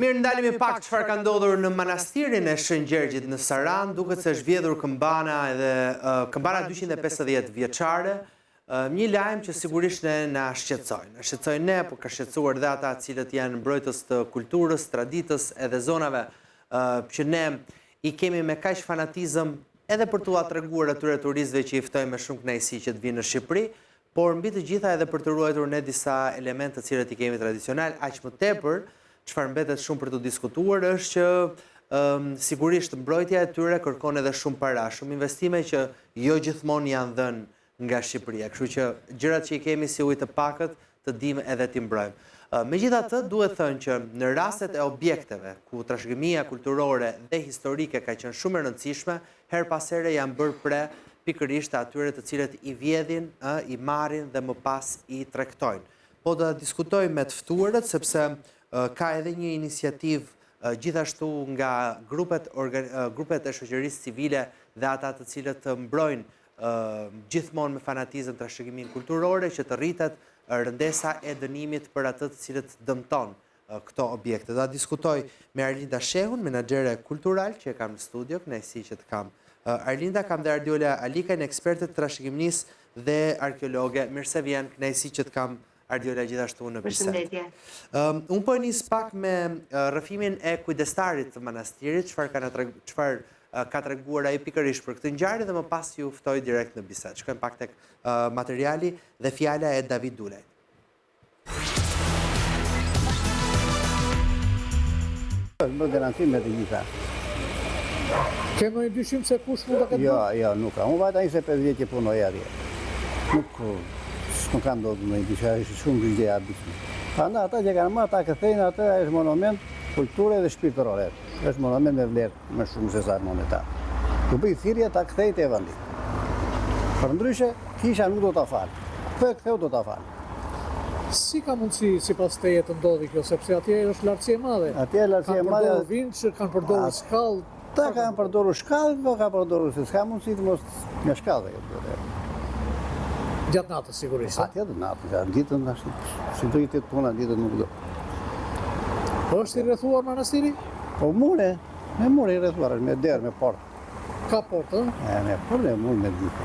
Mirë, ndalemi pak çfarë ka ndodhur në manastirin e Shëngjergjit në Saran, duket se është vjedhur këmbana edhe këmbana 250 vjeçare, një lajm që sigurisht na shqetësoi. Na shqetësoi ne, por ka shqetësuar dhe ata cilët janë mbrojtës të kulturës, traditës edhe zonave që ne i kemi me kaq fanatizëm edhe për t'u treguar atyre turistëve që i ftojmë me shumë kënaqësi që të vinë në Shqipëri, por mbi të gjitha edhe për të ruajtur ne disa elemente të cilët i kemi tradicional, aq më tepër. Çfarë mbetet shumë për të diskutuar është që sigurisht mbrojtja e tyre kërkon edhe shumë para, shumë investime që jo gjithmonë janë dhënë nga Shqipëria. Kështu që gjërat që i kemi si ujë të pakët të dimë edhe t'i mbrojmë. Megjithatë, duhet thënë që në rastet e objekteve ku trashëgimia kulturore dhe historike ka qenë shumë e rëndësishme, her pas here janë bërë pre pikërisht atyre të cilët i vjedhin, i marrin dhe më pas i tregtojnë. Po do ta diskutojmë me të ftuarët sepse ka edhe një iniciativë gjithashtu nga grupet e shoqërisë civile dhe ata të cilët mbrojnë gjithmonë me fanatizëm trashëgimin kulturore që të rritet rëndesa e dënimit për atë të cilët dëmton këto objekte. Do ta diskutoj me Arlinda Shehun, menaxhere kultural që e kam në studio, kënaqësi që të kam. Arlinda, kam dhe Ardiola Alikajn, eksperte të trashëgimisë dhe arkeologe. Mirë se vjen, kënaqësi që të kam Ardiola gjithashtu në bisedë. Unë po nis pak me rrëfimin e kujdestarit të manastirit, çfarë ka treguar ai pikërisht për këtë ngjarje dhe më pas ju ftoj direkt në bisedë. Shkojmë pak tek materiali dhe fjala e David Dulajt. Më garantim me të gjitha. Ke ndonjë dyshim se kush mund ta ketë? Jo, nuk ka. Unë vajta 25 vjet që punoj atje. Nuk kam ndodhur në një dyshim, është shumë gjë e abitshme. Prandaj ata që kanë marrë ta kthejnë atë është monument kulture dhe shpirtërore. Është monument me vlerë më shumë se sa monetar. Do bëj thirrje ta kthejë te vendi. Përndryshe, kisha nuk do ta fal. Po e ktheu do ta fal. Si ka mundësi sipas teje të ndodhi kjo, sepse atje është lartësi e madhe. Atje është lartësi e madhe. Kanë përdorur vinç, kanë përdorur shkallë. Ta kanë përdorur shkallë, po ka përdorur se s'ka mundësi të mos me shkallë. Gjatë natës sigurisht. Atje të natës, gjatë ditën ashtu. Si do jetë puna ditën nuk do. Është i rrethuar manastiri? Po mure i rrethuar, me derë, me portë. Ka portë, ëh? Me portë, mure me ditë.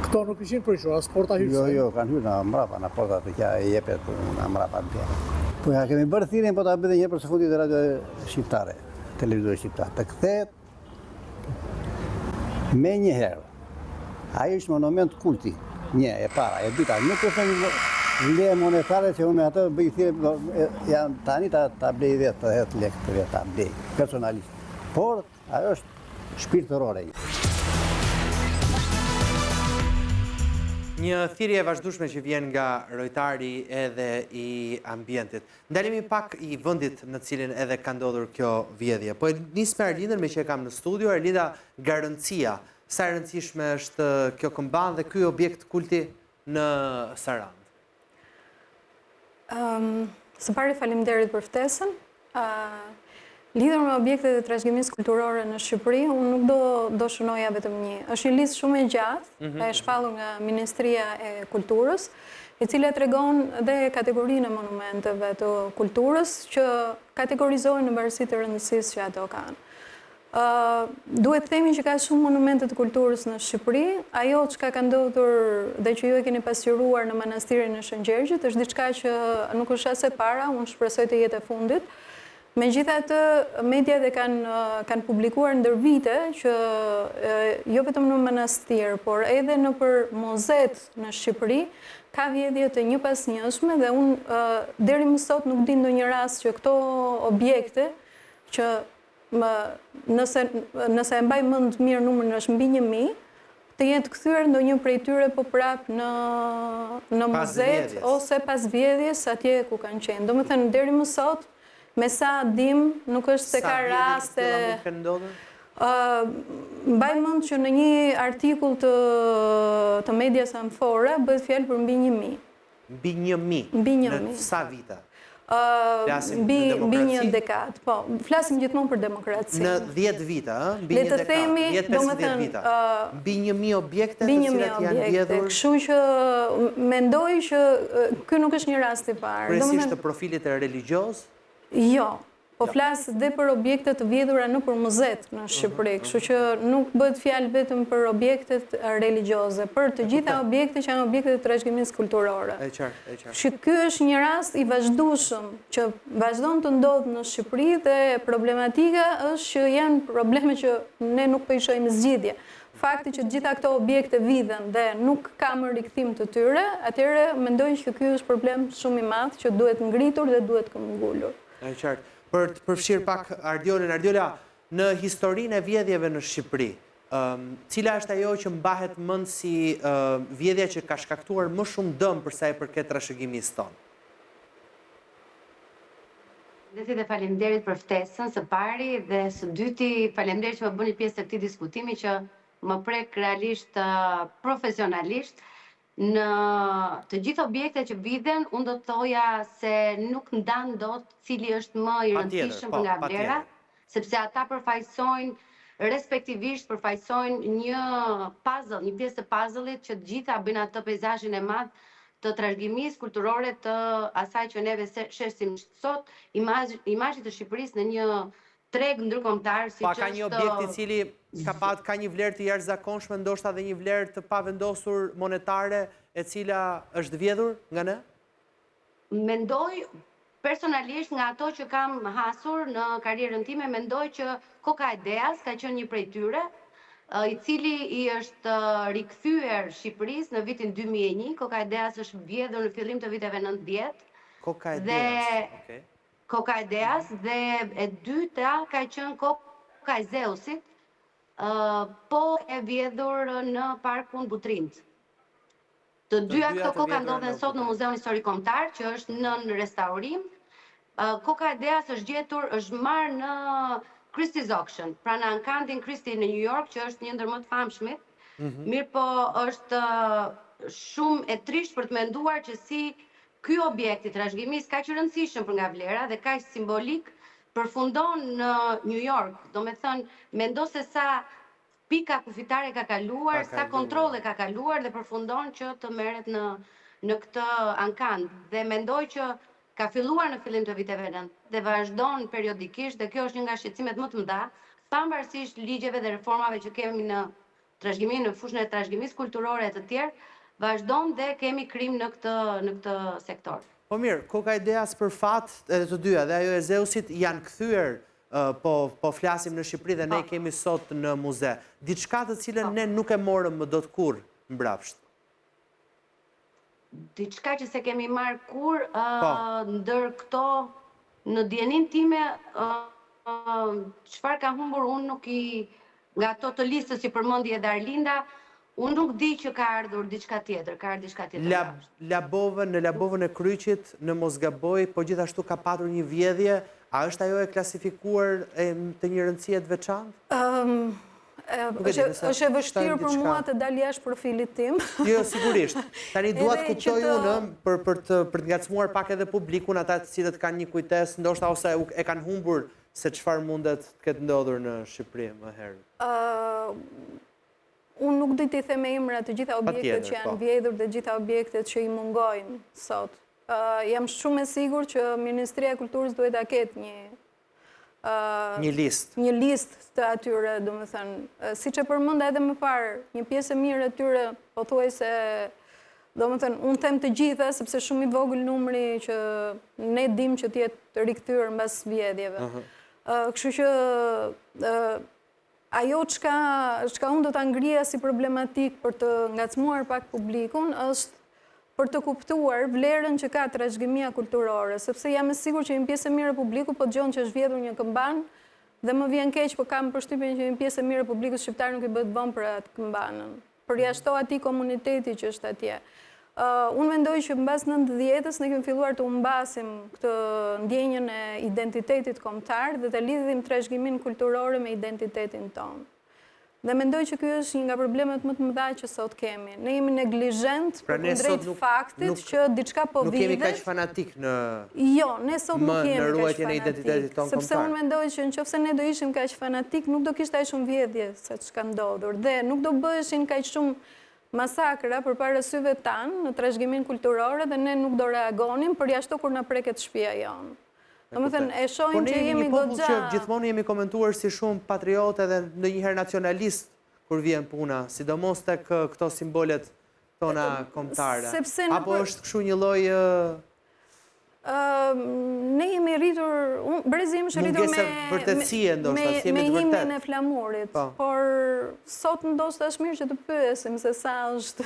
Këto nuk ishin prishur, as porta hyrëse? Jo, kanë hyrë në mbrapa, në porta të kja e jepet në mbrapa të tjera. Po ja kemi bërë thirrjen, po ta bëjë një për së fundit e radio shqiptare, televizor shqiptar, të kthehet me një herë. Ai është monument kulti. Një, e para, e dyta, nuk është një vlerë monetare që unë me atë bëj thirrje, janë tani ta blej vetë, të 10 lekë të vetë ta blej, personalisht. Por, ajo është shpirtërore. Një thirrje e vazhdueshme që vjen nga rojtari edhe i ambientit. Ndalemi pak i vendit në cilin edhe ka ndodhur kjo vjedhje. Po e nis me Arlindën me që e kam në studio. Arlinda, garancia. Sa e rëndësishme është kjo këmban dhe ky objekt kulti në Sarand? Së pari faleminderit për ftesën. Lidhur me objektet e trashëgimisë kulturore në Shqipëri, unë nuk do shënoja vetëm një. Është një listë shumë e gjatë, e shpallur nga Ministria e Kulturës, e cila tregon dhe kategorinë e monumenteve të kulturës që kategorizohen në varësi të rëndësisë që ato kanë. Duhet të themi që ka shumë monumente të kulturës në Shqipëri. Ajo çka ka ndodhur dhe që ju e keni pasqyruar në manastirin e Shëngjergjit është diçka që nuk është as e para, unë shpresoj të jetë e fundit. Megjithatë, mediat e kanë publikuar ndër vite që jo vetëm në manastir, por edhe nëpër mozet në Shqipëri ka vjedhje të njëpasnjëshme dhe unë deri më sot nuk di ndonjë rast që këto objekte që nëse e mbaj mend mirë numrin është mbi 1000, të jetë kthyer ndonjë prej tyre po prap në muzet ose pas vjedhjes atje ku kanë qenë. Domethënë deri më sot me sa dim nuk është se ka raste. Mbaj mend që në një artikull të medias anfore bëhet fjalë për mbi 1000. Mbi 1000. Mbi 1000. Në sa vite? Mbi një dekadë, po, flasim gjithmonë për demokraci. Në 10 vite, mbi një dekadë, 10-15 vite. Mbi 1000 objekte të cilat janë vjedhur. Kështu që mendoj që ky nuk është një rast i parë. Kryesisht të profilit e religjios? Jo. Po flasë dhe për objektet të vjedhura nëpër muzet në Shqipëri, kështu që nuk bëhet fjalë vetëm për objektet religjioze, për të gjitha objektet që janë objekte të trashëgimisë kulturore. E qartë. Që ky është një rast i vazhdueshëm që vazhdon të ndodhë në Shqipëri dhe problematika është që janë probleme që ne nuk po i shohim zgjidhje. Fakti që gjitha këto objekte vidhen dhe nuk ka më rikthim të tyre, atëherë mendoj që ky është problem shumë i madh që duhet ngritur dhe duhet këmbgulur. E qartë. Për të përfshirë pak Ardiola, në historinë e vjedhjeve në Shqipëri, cila është ajo që mbahet mend si vjedhja që ka shkaktuar më shumë dëm për sa i përket trashëgimisë tonë? Dhe faleminderit për ftesën së pari dhe së dyti faleminderit që më bëni pjesë të këtij diskutimi që më prek realisht profesionalisht. Në të gjithë objektet që vidhen, unë do të thoja se nuk ndan dot cili është më i rëndësishëm për nga vlera, sepse ata respektivisht përfaqësojnë një puzzle, një pjesë të puzzle-it që të gjitha bëjnë atë peizazhin e madh të trashëgimisë kulturore të asaj që neve shesim sot, imazhi të Shqipërisë në një treg ndërkombëtar siç është. Ka një objekt i cili ka një vlerë të jashtëzakonshme, ndoshta dhe një vlerë të pavendosur monetare, e cila është vjedhur nga ne? Mendoj personalisht nga ato që kam hasur në karrierën time, mendoj që Koka e Deas ka qenë një prej tyre, i cili i është rikthyer Shqipërisë në vitin 2001. Koka e Deas është vjedhur në fillim të viteve 90. Koka e Deas, okay. Koka e Deas dhe e dyta ka qenë Koka e Zeusit, po e vjedhur në Parkun Butrint. Të dyja këto koka ndodhen sot në Muzeun Historik Kombëtar, që është nën restaurim. Koka e Deas është marrë në Christie's Auction, pra në Ankandin Christie në New York, që është një ndër më të famshmit. Mirë po është shumë e trisht për të menduar që si ky objekt i trashëgimisë kaq i rëndësishëm për nga vlera dhe kaq simbolik përfundon në New York. Do me thënë, mendo se sa pika kufitare ka kaluar, sa kontrolle ka kaluar dhe përfundon që të merret në këtë ankand. Dhe mendoj që ka filluar në fillim të viteve 90 dhe vazhdon periodikisht dhe kjo është një nga shqetësimet më të mëdha, pavarësisht ligjeve dhe reformave që kemi në trashëgiminë, në fushën e trashëgimisë kulturore e të tjerë, vazhdon dhe kemi krim në këtë sektor. Po mirë, Koka e Deas për fat, edhe të dyja, dhe ajo e Zeusit janë kthyer, po flasim në Shqipëri dhe ne kemi sot në muze. Diçka të cilën ne nuk e morëm më dot kurrë mbrapsht. Diçka që se kemi marrë kur, ndër këto në dijenin time, çfarë ka humbur unë nuk nga ato të listës që përmendi edhe Arlinda, unë nuk di që ka ardhur diçka tjetër, ka ardhur diçka tjetër. Në Labovën e Kryqit, në Mosgaboj, po gjithashtu ka patur një vjedhje, a është ajo e klasifikuar të një rëndësie të veçantë? Është e vështirë për mua të dal jashtë profilit tim. Jo, sigurisht. Tani dua të kuptoj unë për të ngacmuar pak edhe publikun, ata të cilët kanë një kujtesë, ndoshta ose e kanë humbur se çfarë mundet të ketë ndodhur në Shqipëri më herët. Unë nuk di t'i them me emra të gjitha objektet që janë vjedhur dhe gjitha objektet që i mungojnë sot. Jam shumë e sigurt që Ministria e Kulturës duhet ta ketë një listë. Një listë të atyre, domethënë, siç e përmenda edhe më parë, një pjesë e mirë e tyre, pothuajse, domethënë, unë them të gjitha sepse shumë i vogël numri që ne dim që të jetë rikthyer mbas vjedhjeve. Kështu që ajo çka unë do ta ngrija si problematik për të ngacmuar pak publikun është për të kuptuar vlerën që ka trashëgimia kulturore, sepse jam e sigurt që një pjesë e mirë e publikut po dëgjon që është vjedhur një këmban dhe më vjen keq, po kam përshtypjen që një pjesë e mirë e publikut shqiptar nuk i bëhet vënë për atë këmbanën. Përjashto atij komuniteti që është atje. Unë mendoj që mbas 90-s ne kemi filluar të humbasim këtë ndjenjën e identitetit kombëtar dhe të lidhim trashëgiminë kulturore me identitetin tonë. Dhe mendoj që ky është një nga problemet më të mëdha që sot kemi. Ne jemi neglizhent përkundrejt faktit që diçka po vjedhet. Nuk jemi kaq fanatik në Jo, ne sot nuk jemi kaq ruajtjen e identitetit tonë kombëtar. Sepse unë mendoj që nëse ne do ishim kaq fanatik, nuk do kishte aq shumë vjedhje sa çka ndodhur dhe nuk do bëheshin kaq shumë masakra përpara syve tanë në trashëgiminë kulturore dhe ne nuk do reagonim përjashto kur na preket shtëpia jonë. Domethënë e Po shohim ne që jemi jemi një popull që goxha. gjithmonë jemi komentuar si shumë patriotë edhe ndonjëherë nacionalist kur vjen puna, sidomos tek këto simbolet tona kombëtare. Sepse Apo është kështu një lloj ne jemi rritur, brezi im është rritur mungese vërtetësie ndoshta, si jemi të me himnin vërtet. e flamurit, Po. por sot ndoshta është mirë që të pyesim se sa është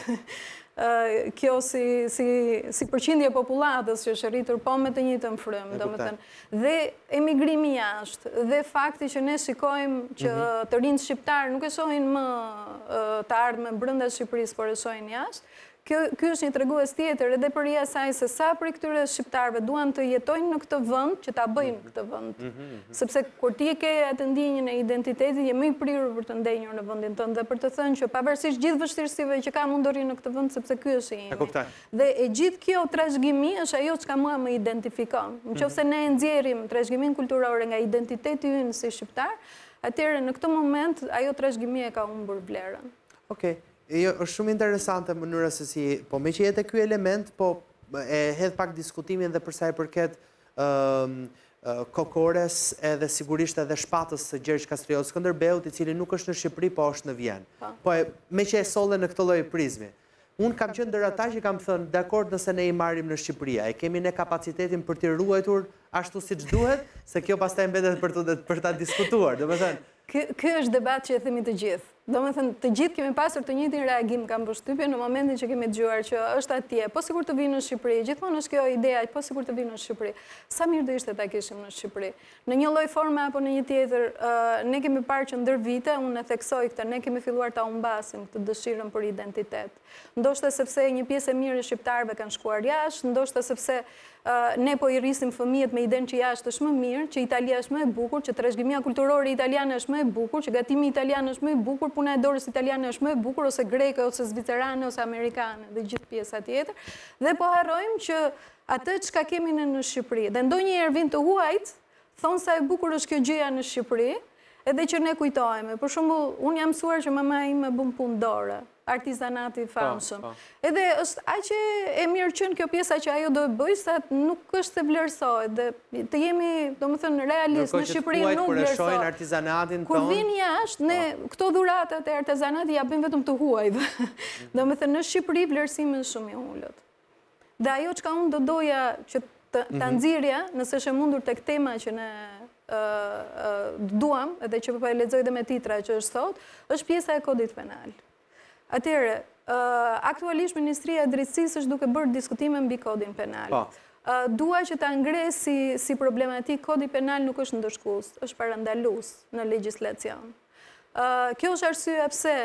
kjo si përqindje popullatës që është rritur po me të njëjtën frymë, domethënë, dhe emigrimi jashtë, dhe fakti që ne shikojmë që të rinjt shqiptar nuk e shohin më të ardhmen brenda Shqipërisë, por e shohin jashtë. Ky është një tregues tjetër edhe për asaj se sa prej këtyre shqiptarëve duan të jetojnë në këtë vend, që ta bëjnë këtë vend. Sepse kur ti ke atë ndjenjën e identitetit, je më i prirur për të ndenjur në vendin tënd dhe për të thënë që pavarësisht gjithë vështirësive që ka mund të rri në këtë vend, sepse ky është i imi. Dhe e gjithë kjo trashëgimi është ajo çka mua më identifikon. Nëse ne nxjerrim trashëgimin kulturore nga identiteti ynë si shqiptar, atëherë në këtë moment ajo trashëgimi e ka humbur vlerën. Okej. Jo, është shumë interesante mënyra se si, po me që jetë ky element, po e hedh pak diskutimin dhe për sa i përket Kokores edhe sigurisht edhe shpatës së Gjergj Kastriot Skënderbeut, i cili nuk është në Shqipëri, po është në Vjenë. Po me që e solle në këtë lloj prizmi. Unë kam qenë ndër ata që kam thënë, dakord nëse ne i marrim në Shqipëria, e kemi ne kapacitetin për t'i ruajtur ashtu siç duhet, se kjo pastaj mbetet për ta diskutuar. Domethënë, ky është debat që e themi të gjithë. Domethënë, të gjithë kemi pasur të njëjtin reagim, kam përshtypjen në momentin që kemi dëgjuar që është atje, po sikur të vinë në Shqipëri, gjithmonë është kjo ideja, po sikur të vinë në Shqipëri. Sa mirë do ishte ta kishim në Shqipëri. Në një lloj forme apo në një tjetër, ne kemi parë që ndër vite, unë e theksoj këtë, ne kemi filluar ta humbasim këtë dëshirën për identitet. Ndoshta sepse një pjesë e mirë e shqiptarëve kanë shkuar jashtë, ndoshta sepse ne po i rrisim fëmijët me idenë që jashtë është më mirë, që Italia është më e bukur, që trashëgimia kulturore italiane është më e bukur, që gatimi italian është më e bukur, puna e dorës italiane është më e bukur, ose greke, ose zvicerane, ose amerikane, dhe gjithë pjesa tjetër. Dhe po harrojmë që atë çka kemi në Shqipëri, dhe ndonjëherë vin të huajt, thonë sa e bukur është kjo gjëja në Shqipëri, edhe që ne kujtojmë. Për shembull, unë jam mësuar që mama ime bën punë dore, artizanati famshëm. Edhe është aq e mirë qenë kjo pjesa që ajo do e bëj, sa nuk është se vlerësohet. Dhe të jemi, domethënë, realistë, në Shqipëri nuk vlerësohet. Kur vin jashtë, ne këto dhuratat e artizanatit ja bëjmë vetëm të huajve. Domethënë, në Shqipëri vlerësimi është shumë i ulët. Dhe ajo çka unë do doja që ta nxirrja, nëse është e mundur tek tema që ne duam, edhe që po e lexoj dhe me titra që është sot, është pjesa e kodit penal. Atëherë, aktualisht Ministria e Drejtësisë është duke bërë diskutime mbi kodin penal. Dua që ta ngres si problematik, kodi penal nuk është ndëshkues, është parandalues në legjislacion. Kjo është arsyeja pse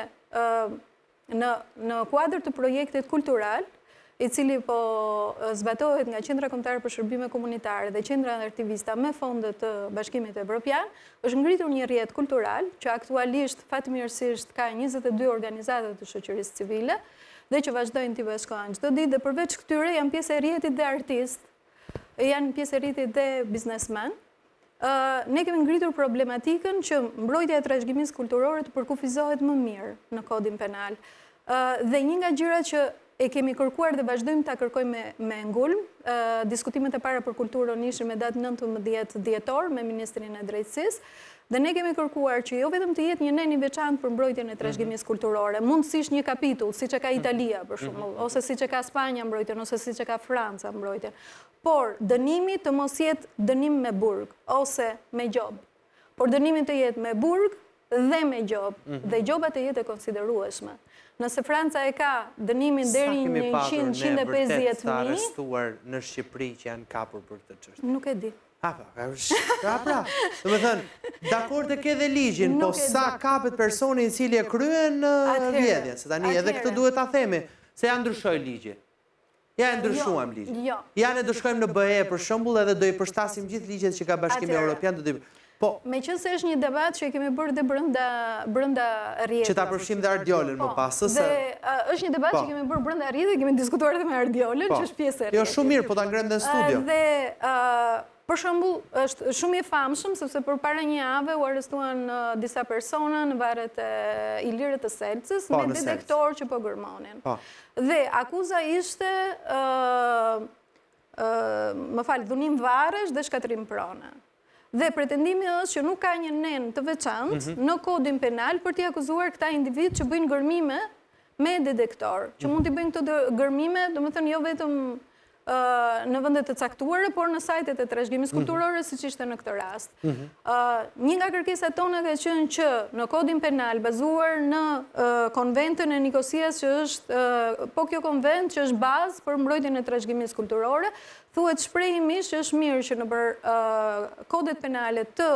në kuadër të projektit kultural, i cili po zbatohet nga Qendra Kombëtare për Shërbime Komunitare dhe Qendra Aktivista me fonde të Bashkimit Evropian, është ngritur një rrjet kultural që aktualisht fatmirësisht ka 22 organizata të shoqërisë civile dhe që vazhdojnë t'i bashkohen çdo ditë, dhe përveç këtyre janë pjesë e rrjetit dhe artist, janë pjesë e rrjetit dhe biznesmen. Ne kemi ngritur problematikën që mbrojtja e trashëgimisë kulturore të përkufizohet më mirë në kodin penal. Dhe një nga gjërat që e kemi kërkuar dhe vazhdojmë ta kërkojmë me ngulm. Diskutimet e para për kulturën ishin me datë 19 dhjetor me Ministrinë e Drejtësisë, dhe ne kemi kërkuar që jo vetëm të jetë një nen i veçantë për mbrojtjen e trashëgimisë kulturore, mundësisht një kapitull, siç e ka Italia për shembull, ose siç e ka Spanja mbrojtjen, ose siç e ka Franca mbrojtjen. Por dënimi të mos jetë dënim me burg ose me gjob. Por dënimi të jetë me burg dhe me gjob, dhe gjoba të jetë e konsiderueshme. Nëse Franca e ka dënimin deri në 100-150.000... Sa kemi patur ne vërtet të arrestuar në Shqipëri që janë kapur për këtë çështje? Nuk e di. Pra. Domethënë, dakord të ke dhe ligjin, po sa kapet personi i cili e kryen vjedhjen, se tani edhe këtë duhet ta themi, se ja ndryshoi ligji. Ja e ndryshuam ligjin. Ja ne do shkojmë në BE për shembull, edhe do i përshtasim gjithë ligjet që ka Bashkimi Evropian, Me qëse është një debat që e kemi bërë dhe brënda rrjetit. Që ta përfshim dhe Ardiolën më pas. Dhe është një debat që kemi bërë brënda rrjetit, kemi diskutuar dhe me Ardiolën, që është pjesë e rrjetit. Jo, shumë mirë, po ta ngrem dhe në studio. Dhe, për shembull, është shumë i famshëm, sepse për para një jave u arrestuan disa persona në varret e Ilirët të Selcës, me detektor që po gërmonin. Dhe akuza ishte dhunim varësh dhe shkatrim prona. Dhe pretendimi është që nuk ka një nen të veçantë në kodin penal për t'i akuzuar këta individ që bëjnë gërmime me detektor, që mund t'i bëjnë këto gërmime, domethënë jo vetëm në vendet të caktuara, por në sajtet e trashëgimisë kulturore, siç ishte në këtë rast. Një nga kërkesat tona ka qenë që në kodin penal bazuar në konventën e Nikosias, që është kjo konvent që është bazë për mbrojtjen e trashëgimisë kulturore, thuhet shprehimisht që është mirë që në kodet penale të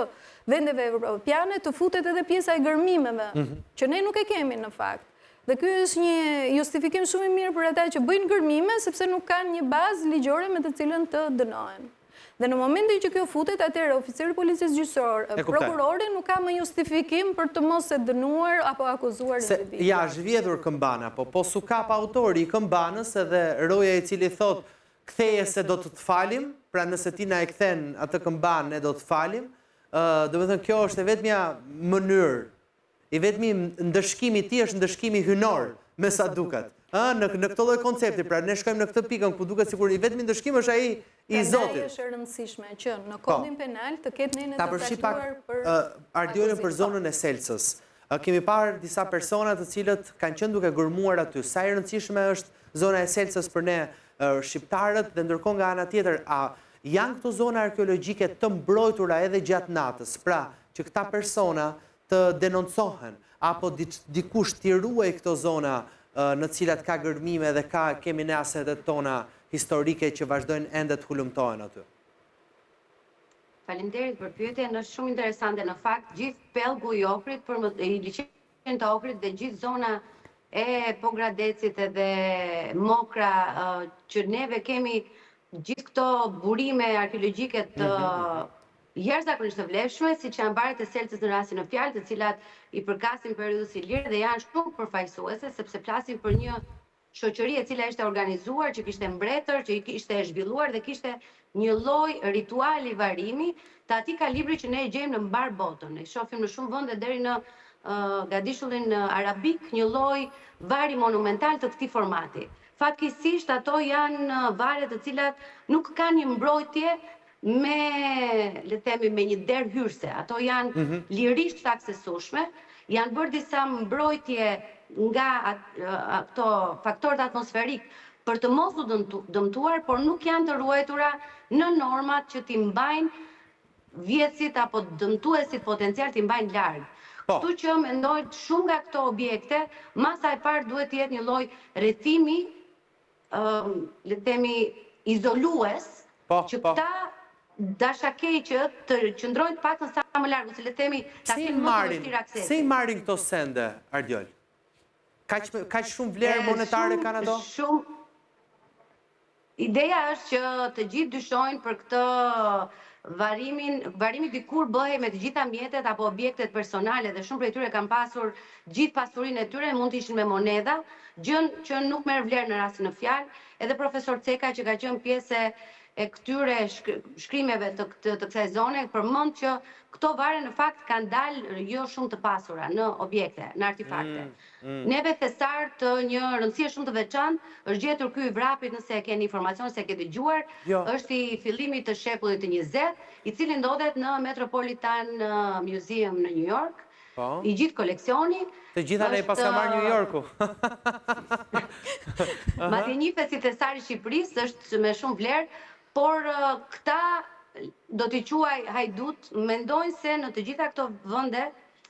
vendeve evropiane të futet edhe pjesa e gërmimeve, që ne nuk e kemi në fakt. Dhe ky është një justifikim shumë i mirë për ata që bëjnë gërmime, sepse nuk kanë një bazë ligjore me të cilën të dënohen. Dhe në momentin që kjo futet, atëherë oficeri policisë gjyqësor, prokurori nuk ka më justifikim për të mos e dënuar apo akuzuar individin. Ja, zhvjedhur këmbana, po su kap autori i këmbanës edhe roja i cili thot ktheje se do të të falim, pra nëse ti na e kthen atë këmban ne do të falim. Domethënë kjo është e vetmja mënyrë. I vetëmi ndëshkimi ti është ndëshkimi hynor, me sa duket. Në këto lloj koncepti, pra ne shkojmë në këtë pikën ku duket sikur i vetëmi ndëshkim është ai i Zotit. Prandaj është e rëndësishme që në kodin penal të ketë nenë të caktuar për Ardiolën për zonën e Selsës. Kemi parë disa persona të cilët kanë qenë duke gërmuar aty. Sa e rëndësishme është zona e Selsës për ne shqiptarët dhe ndërkohë nga ana tjetër, janë këto zona arkeologjike të mbrojtura edhe gjatë natës. Pra, që këta persona të denoncohen, apo dikush t'i ruaj këto zona në cilat ka gërmime dhe kemi ne asetet tona historike që vazhdojnë ende të hulumtohen aty. Faleminderit për pyetjen, është shumë interesante në fakt, gjithë pellgu i Ohrit, i liçenit të Ohrit dhe gjithë zona e Pogradecit edhe Mokra, që neve kemi gjithë këto burime arkeologjike të jashtëzakonisht të vlefshme, siç janë baret e Selsës në rastin e fjalë, të cilat i përkasin periudhës ilire dhe janë shumë përfaqësuese, sepse flasim për një shoqëri e cila ishte organizuar, që kishte mbretër, që ishte zhvilluar dhe kishte një lloj rituali varimi të atij kalibri që ne e gjejmë në mbar botën. Ne shohim në shumë vende deri në Gadishullin arabik një lloj vari monumental të këtij formati. Fatkeqësisht ato janë vare të cilat nuk kanë një mbrojtje me një derë hyrse. Ato janë lirisht të aksesueshme, janë bërë disa mbrojtje nga ato faktorët atmosferik për të mos u dëmtuar, por nuk janë të ruajtura në normat që t'i mbajnë vjetësit apo dëmtuesit potencial t'i mbajnë larg. Kështu që mendoj shumë nga këto objekte, masa e parë duhet të jetë një lloj rrethimi, le të themi izolues, që këta dashakeqë të qëndrojnë pak në sa më larg, ose le të themi ta kenë më të vështirë aksesin. Si i marrin këto sende, Ardiol? Kaq shumë vlerë monetare kanë ato? Ideja është që të gjithë dyshojnë për këtë varimi dikur bëhej me të gjitha mjetet apo objektet personale dhe shumë prej tyre kanë pasur gjithë pasurinë e tyre, mund të ishin me monedha, gjë që nuk merr vlerë në rastin e fjalë. Edhe profesor Ceka që ka qenë pjesë e këtyre shkrimeve të kësaj zone, përmend që këto vare në fakt kanë dalë jo shumë të pasura në objekte, në artefakte. Neve thesar të një rëndësie shumë të veçantë është gjetur ky i vrapit, nëse e keni informacion, se e ke dëgjuar, është i fillimit të shekullit të 20, i cili ndodhet në Metropolitan Museum në New York. I gjithë koleksioni. Të gjitha ne pas ka marrë New Yorku. Madje njihet si thesari i Shqipërisë, është me shumë vlerë, por këta do t'i quaj hajdut, mendojnë se në të gjitha këto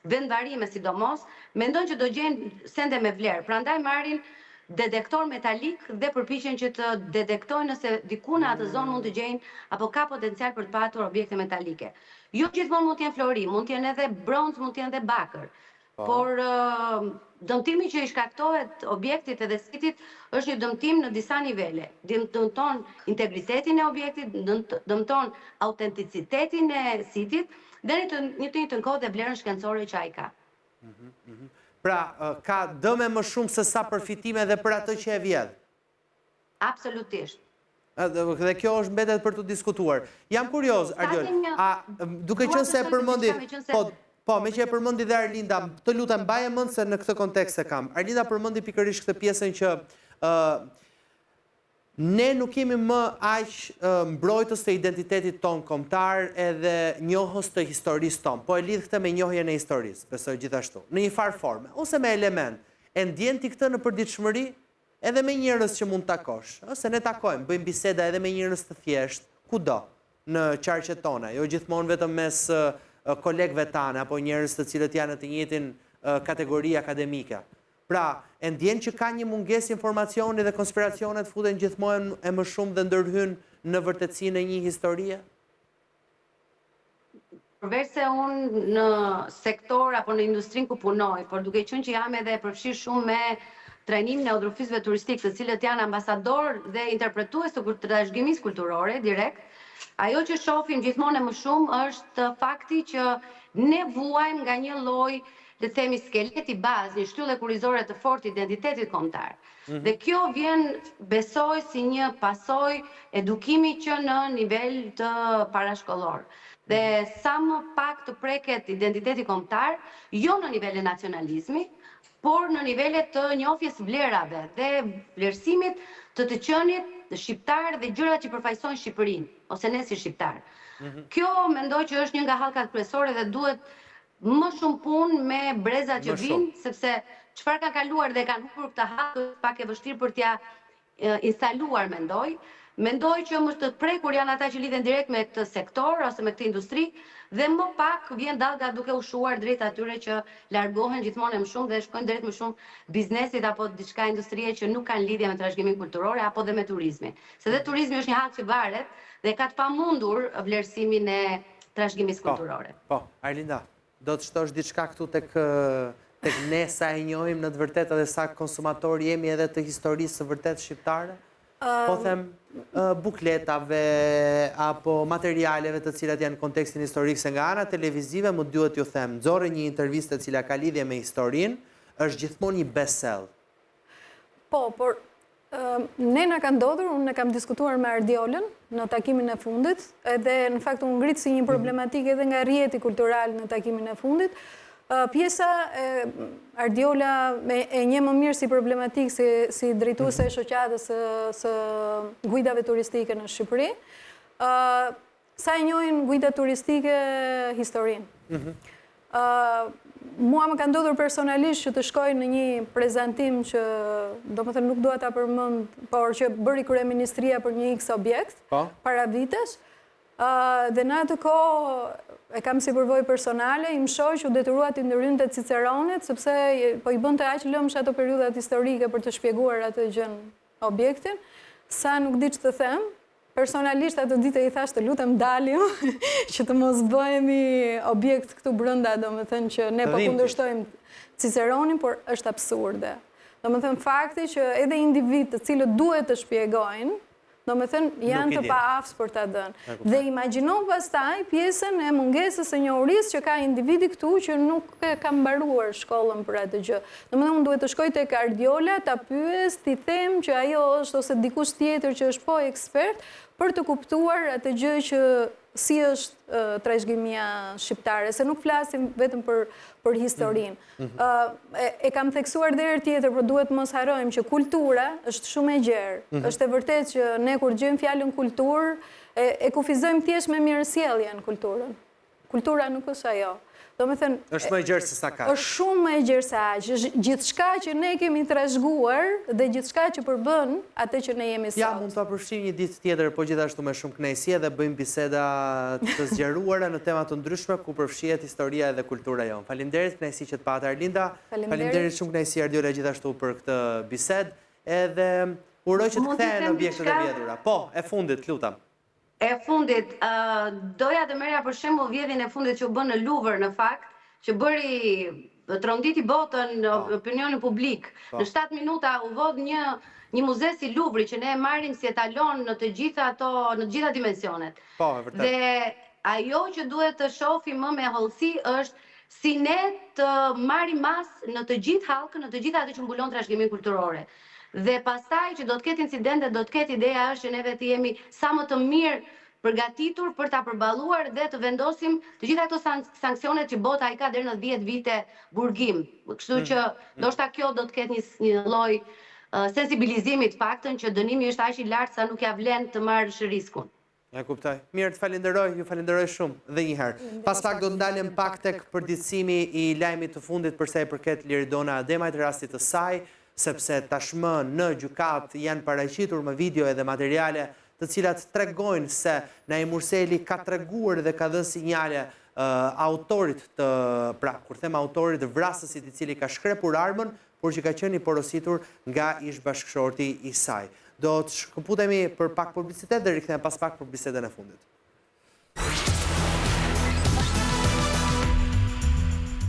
vendvarime sidomos, mendojnë që do gjejnë sende me vlerë. Prandaj marrin detektor metalik dhe përpiqen që të detektojnë nëse diku në atë zonë mund të gjejnë apo ka potencial për të patur objekte metalike. Jo gjithmonë mund të jenë flori, mund të jenë edhe bronz, mund të jenë edhe bakër. Por dëmtimi që i shkaktohet objektit edhe sitit është një dëmtim në disa nivele. Dëmton integritetin e objektit, dëmton autenticitetin e sitit dhe një të njëjtën kohë dhe vlerën shkencore që ai ka. Pra, ka dëme më shumë se sa përfitime dhe për atë që e vjedh? Absolutisht. Dhe kjo është mbetet për të diskutuar. Jam kurioz, Ardiol, duke qenë se e përmendi, me që e përmendi dhe Arlinda, të lutem mbaje mend se në këtë kontekst e kam. Arlinda përmendi pikërisht këtë pjesën që Ne nuk kemi më aq mbrojtës të identitetit ton kombëtar edhe njohës të historisë ton, po e lidh këtë me njohjen e historisë, besoj gjithashtu, në një farë forme, ose me element. E ndjen ti këtë në përditshmëri edhe me njerëz që mund takosh, ose ne takojmë, bëjmë biseda edhe me njerëz të thjesht, kudo, në qarqet tona, jo gjithmonë vetëm mes kolegëve tanë apo njerëz të cilët janë në të njëjtin kategori akademike. Pra, e ndjen që ka një mungesë informacioni dhe konspiracionet futen gjithmonë e më shumë dhe ndërhyn në vërtetësinë e një historie? Përveç se unë në sektor apo në industrinë ku punoj, por duke qenë që jam edhe përfshirë shumë me trajnimin e udhëfisëve turistik, të cilët janë ambasador dhe interpretues të trashëgimisë kulturore direkt, ajo që shohim gjithmonë e më shumë është fakti që ne vuajmë nga një lloj, le të themi, skeleti bazë, një shtyllë kurrizore të fortë identitetit kombëtar. Dhe kjo vjen, besoj, si një pasojë edukimi që në nivel të parashkollor. Dhe sa më pak të preket identiteti kombëtar, jo në nivel e nacionalizmi, por në nivelet të njohjes vlerave dhe vlerësimit të qenit shqiptar dhe gjërat që përfaqësojnë Shqipërinë, ose ne si shqiptar. Kjo mendoj që është një nga hallkat kryesore dhe duhet më shumë punë me brezat që vinë, sepse çfarë ka kaluar dhe kanë humbur këtë hallkë, pak e vështirë për t'ia instaluar, mendoj. Mendoj që më të prekur janë ata që lidhen direkt me këtë sektor ose me këtë industri dhe më pak vjen dallga duke u shuar drejt atyre që largohen gjithmonë më shumë dhe shkojnë drejt më shumë biznesit apo diçka industrie që nuk kanë lidhje me trashëgiminë kulturore apo dhe me turizmin. Se dhe turizmi është një hallkë që varet dhe ka të pamundur vlerësimin e trashëgimisë kulturore. Po, Arlinda, do të shtosh diçka këtu tek ne sa e njohim në të vërtetë dhe sa konsumator jemi edhe të historisë së vërtetë shqiptare? Po them bukletave apo materialeve të cilat janë në kontekstin historik, se nga ana televizive më duhet ju them, nxorë një intervistë e cila ka lidhje me historinë, është gjithmonë një bestseller. Po, por ne na ka ndodhur, unë kam diskutuar me Ardiolën në takimin e fundit, edhe në fakt unë ngrit si një problematikë edhe nga rrjeti kultural në takimin e fundit. Pjesa Ardiola e një më mirë si problematikë si drejtuese e shoqatës së guidave turistike në Shqipëri, sa e njohin guidat turistike historinë. Mua më ka ndodhur personalisht që të shkoj në një prezantim që do më thënë nuk dua ta përmend, por që bëri Kryeministria për një X objekt para vitesh. Dhe në atë kohë e kam si përvojë personale, im shoq u detyrua të ndërhynte Ciceronet, sepse po i bënte aq lëmsh ato periudhat historike për të shpjeguar atë gjën objektin, sa nuk di ç'të them. Personalisht atë ditë i thash të lutem dalim që të mos bëhemi objekt këtu brenda, domethënë që ne po kundërshtojmë Ciceronin, por është absurde. Domethënë fakti që edhe individ të cilët duhet të shpjegojnë, domethënë janë të paafës për ta dhënë. Dhe imagjino pastaj pjesën e mungesës së njohurisë që ka individi këtu që nuk ka mbaruar shkollën për atë gjë. Domethënë unë duhet të shkoj tek Ardiola, ta pyes, t'i them që ajo është ose dikush tjetër që është po ekspert për të kuptuar atë gjë që si është trashëgimia shqiptare, se nuk flasim vetëm për historinë. E kam theksuar dhe herë tjetër, por duhet mos harrojmë që kultura është shumë e gjerë. Është e vërtetë që ne kur gjejmë fjalën kulturë, e kufizojmë thjesht me mirësjelljen kulturën. Kultura nuk është ajo. Është më e gjerë se sa kaq. Është shumë më e gjerë se aq. Gjithçka që ne kemi trashëguar dhe gjithçka që përbën atë që ne jemi sot. Ja, mund ta përfshijmë një ditë tjetër, po gjithashtu me shumë kënaqësi dhe bëjmë biseda të zgjeruara në tema të ndryshme ku përfshihet historia dhe kultura jonë. Faleminderit, kënaqësi që të patë Arlinda. Faleminderit shumë kënaqësi Ardiola gjithashtu për këtë bisedë. Edhe uroj që të kthehen objektet e vjedhura. Po, e fundit, lutem. E fundit, doja të merja për shembull vjedhjen e fundit që u bën në Louvre në fakt, që bëri tronditi botën opinionin publik. Në 7 minuta u vodh një muze si Louvre që ne e marrim si etalon në të gjitha ato, në të gjitha dimensionet. Po, e vërtet. Dhe ajo që duhet të shohim më me hollësi është si ne të marrim mas në të gjithë hallkën, në të gjitha ato që mbulon trashëgiminë kulturore. Dhe pastaj që do të ketë incidente, do të ketë ideja është që neve të jemi sa më të mirë përgatitur për ta përballuar dhe të vendosim të gjitha ato sanksionet që bota i ka deri në 10 vite burgim. Kështu që ndoshta kjo do të ketë një lloj sensibilizimit faktën që dënimi është aq i lartë sa nuk ja vlen të marrësh riskun. E kuptoj. Mirë, të falenderoj, ju falenderoj shumë dhe një herë. Pas pak do të ndalem pak tek përditësimi i lajmit të fundit për sa i përket Liridona Ademajt, rastit të saj, sepse tashmë në gjykat janë paraqitur me video edhe materiale të cilat tregojnë se Naim Murseli ka treguar dhe ka dhënë sinjale autorit të, pra, kur them autorit, vrasësit i cili ka shkrepur armën, por që ka qenë i porositur nga ish bashkëshorti i saj. Do të shkëputemi për pak publicitet dhe rikthehemi pas pak për bisedën e fundit.